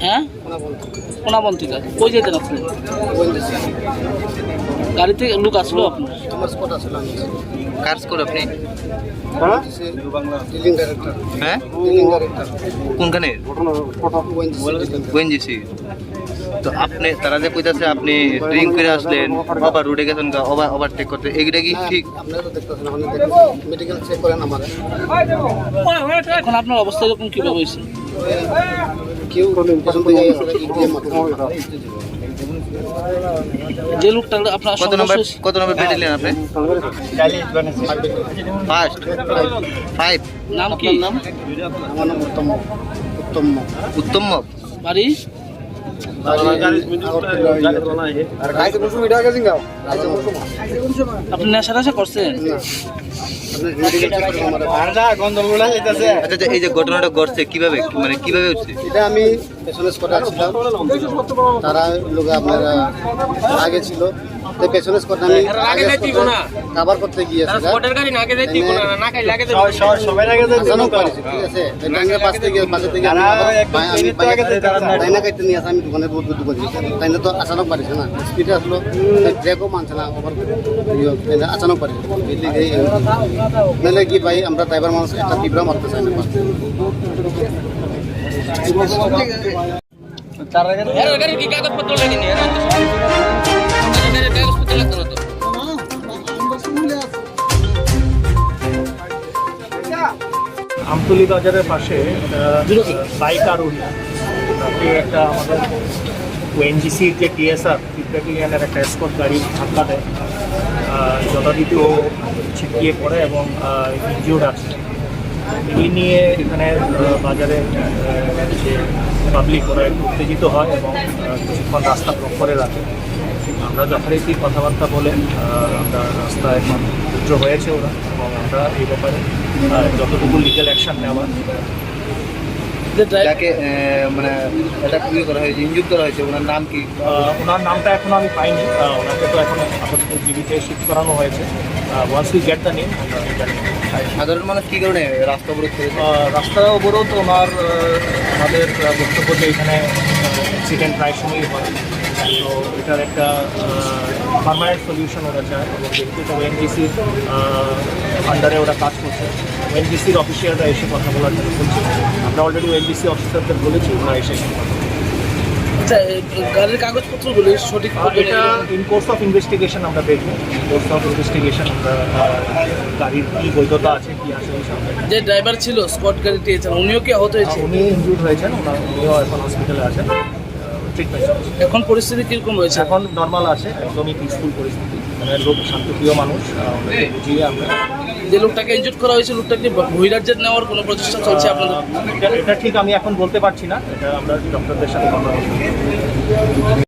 হ্যাঁ কোনাবন্তিকা কই যেতেন আপনি? গাড়িতে লোক আসলো আপনার? কার স্কোর আপনি? হ্যাঁ কোনখানে? ওএনজিসি। তো আপনি তারা যে কইতাছে আপনি ড্রিঙ্ক করে আসলেন, আবার রোডে গেছেন, ওভারটেক করতে, এইটা কি ঠিক? এখন আপনার অবস্থা এরকম কিভাবে হয়েছে? যে লোকটা আপনার কত নম্বর ব্যাটালিয়ন আপনি? ফার্স্ট 5। নাম কি? নাম উত্তম বাড়ি আপনি নেশা টেশা করছেন? আচ্ছা, এই যে ঘটনাটা ঘটছে কিভাবে, মানে কিভাবে হচ্ছে? এটা আমি পেছনে স্কোয়াডে ছিলাম, তারা লোক আপনারা আগে ছিল, পেছনে স্কোয়াড আমি কাভার করতে গিয়েছি, আচানক পারিছি, ঠিক আছে? বাঁচতে গিয়ে তাইনা কাটতে নিয়ে আসে, আমি দোকানে বহুত দোকান দিয়েছি, তাইনা তো আচানক পারিছে না, স্পিডে আসলো, ব্রেকও মানছে না, আচানক পারিছে। নাহলে কি ভাই আমরা ড্রাইভার মানুষ একটা তীব্র মারতে চাই না। আমতলী বাজারের পাশে বাইক আরোহী একটা আমাদের ওএনজিসির যে টিএসআর ব্যাটালিয়নের একটা এসকর্ট গাড়ি ধাক্কা দেয়, যথারীতি ও ছিটকিয়ে পড়ে এবং ইনজিওর্ড আছে। এই নিয়ে এখানে বাজারে যে পাবলিক ওরা একটু উত্তেজিত হয় এবং কিছুক্ষণ রাস্তা ব্লক করে রাখে। আমরা যথারীতি কথাবার্তা বলে আমরা রাস্তা এখন উজ্জ্ব হয়েছে ওরা, এবং আমরা এই ব্যাপারে যতটুকু লিগ্যাল অ্যাকশন নেওয়া। যাকে মানে এটা কি করা হয়েছে, ইনজুর করা হয়েছে, ওনার নাম কি? ওনার নামটা এখনো আমি পাইনি, ওনাকে তো এখন আপাতত জীবিতে শিফট করানো হয়েছে। Once we get the name আমরা জানি। সাধারণ মানুষ কী কারণে রাস্তা অবরোধ করেছে? রাস্তা অবরোধ ওনার আমাদের বক্তব্য যে এখানে অ্যাক্সিডেন্ট প্রায় সময়ই হয়, তো এটার একটা পারমানেন্ট সলিউশন ওরা চায় এবং যেহেতু ওএনজিসির আন্ডারে ওরা কাজ করছে, ওএনজিসির অফিসিয়ালরা এসে কথা বলার জন্য বলছে। আমরা অলরেডি ওএনজিসি অফিসারদের বলেছি, ওরা এসে আচ্ছা, গাড়ির কাগজপত্রগুলি সঠিক এটা ইন কোর্স অফ ইনভেস্টিগেশন আমরা দেখব। কোর্স অফ ইনভেস্টিগেশন আমরা গাড়ির কী বৈধতা আছে, কী আছে। যে ড্রাইভার ছিল স্কট গাড়িটি উনিও কি আহত হয়েছে? উনি ইনজুর্ড হয়েছেন, উনিও এখন হসপিটালে আছেন, ট্রিটমেন্ট চলছে। এখন পরিস্থিতি কীরকম রয়েছে? এখন নর্মাল আছে, একদমই পিসফুল পরিস্থিতি, মানে লোক শান্তপ্রিয় মানুষ, বুঝিয়ে আমরা। যে লোকটাকে ইনজুর্ড করা হয়েছে লোকটাকে বহিরাজ্যে নেওয়ার কোনো প্রচেষ্টা চলছে আপনাদের? এটা ঠিক আমি এখন বলতে পারছি না, এটা আমরা ডক্টরদের সাথে কথা বলছি।